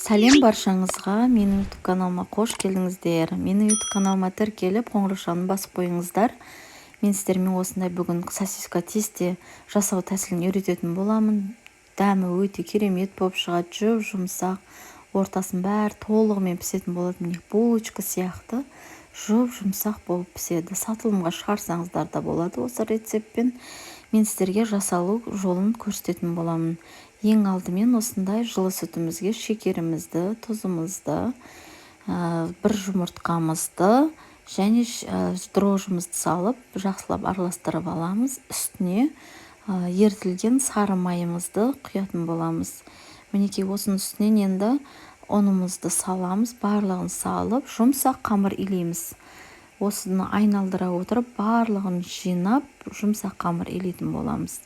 Сәлем баршаңызға, менің YouTube каналыма қош келдіңіздер. Менің YouTube каналыма тіркеліп, қоңыраушаны басып қойыңыздар. Мен сіздермен осындай бүгін сосиска тесте жасау тәсілін үйрететін боламын. Дәмі өте керемет болып шығады, жұп-жұмсақ, ортасын бәрі толығымен пісетін болады. Міне булочка сияқты жұп-жұмсақ болып піседі. Сатылымға шығарсаңыздар да болады осы рецептпен. Мен сіздерге жасалу жолын көрсететін боламын. Ең алдымен осындай жылы сүтімізге шекерімізді, тұзымызды, бір жұмыртқамызды және дрожжымызды салып, жақсылап араластырып аламыз. Үстіне ерітілген сары майымызды құятын боламыз. Мінекей осының үстінен енді ұнымызды саламыз, барлығын салып, жұмсақ қамыр илейміз. Осыны айналдыра отырып, барлығын жинап, жұмсақ қамыр илейтін боламыз.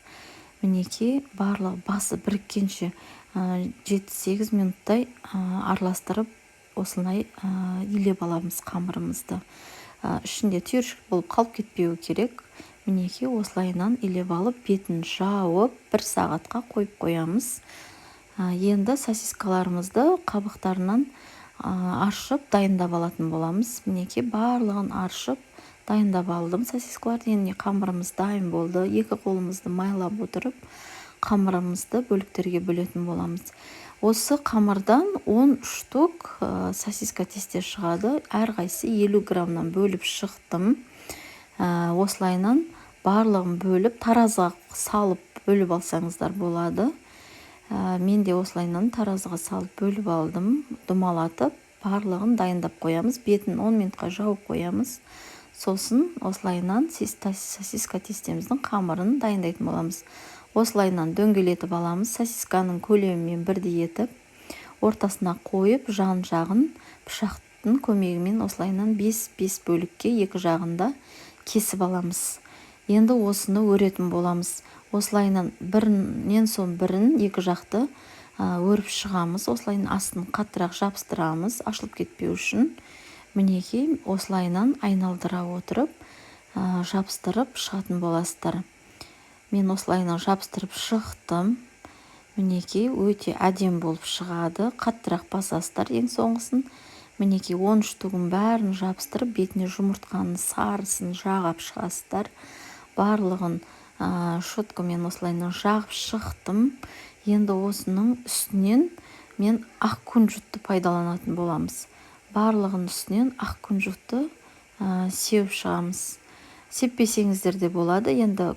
Мінекей барлығы басы біріккенше 7-8 минуттай араластырып, осылай илеп аламыз қамырымызды. Ішінде түйіршік болып қалып кетпеуі керек. Мінекей осылайынан илеп алып, бетін жауып, 1 сағатқа қойып қоямыз. Енді сосискаларымызды қабықтарынан аршып, дайындап алатын боламыз. Мінекей барлығын аршып, дайындап алдым сосискаларды. Енді қамырымыз дайын болды. 2 қолымызды майлап отырып, қамырымызды бөліктерге бөлетін боламыз. Осы қамырдан 10 штук сосиска тесте шығады. Әрқайсысы 50 граммнан бөліп шықтым. Осылайынан барлығын бөліп, таразыға салып бөліп алсаңыздар болады. Мен де осылайынан таразыға салып бөліп алдым. Думалатып, барлығын дайындап қоямыз. Бетін 10 минутқа жауып қоямыз. Сосын осылайынан сосиска тестеміздің қамырын дайындайтын боламыз. Осылайынан дөңгелетіп аламыз. Сосисканың көлемімен бірдей етіп, ортасына қойып, жан-жағын пышақтың көмегімен осылайынан 5 бөлікке екі жағында кесіп аламыз. Енді осыны өретін боламыз. Осылайынан бірінен соң бірін екі жақты өріп шығамыз. Осылайынан астын қаттырақ жабыстырамыз, ашылып кетпеу үшін. Мінекей осылайынан айналдыра отырып, жабыстырып шығатын боласыздар. Мен осылайынан жабыстырып шықтым. Мінекей өте әдем болып шығады. Қаттырақ басасыздар ең соңғысын. Мінекей 10 штугын бәрін жабыстырып, бетіне жұмыртқаның сарысын жағап шығасыздар. Барлығын щеткамен осылайынан жағып шықтым. Енді осының үстінен мен ақ күнжутты пайдаланатын боламыз. Барлығын үстінен ақ күнжутты сеуіп шығамыз. Сеппесеңіздер де болады. Енді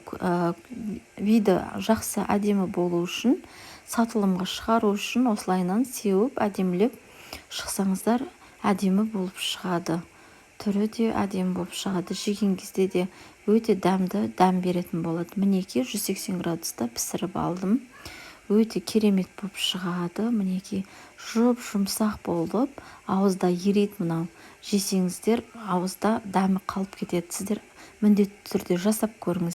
виды жақсы әдемі болу үшін, сатылымға шығару үшін осылайынан сеуіп, әдемілеп шықсаңыздар әдемі болып шығады. Түрі де әдемі болып шығады. Жеген кезде де өте дәмді дәм беретін болады. Мінекей 180 градуста пісіріп алдым. Өте керемет болып шығады. Мінекей жұп-жұмсақ болып, ауызда ерейді мынау. Жесеңіздер, ауызда дәмі қалып кетеді. Сіздер міндетті түрде жасап көріңіз.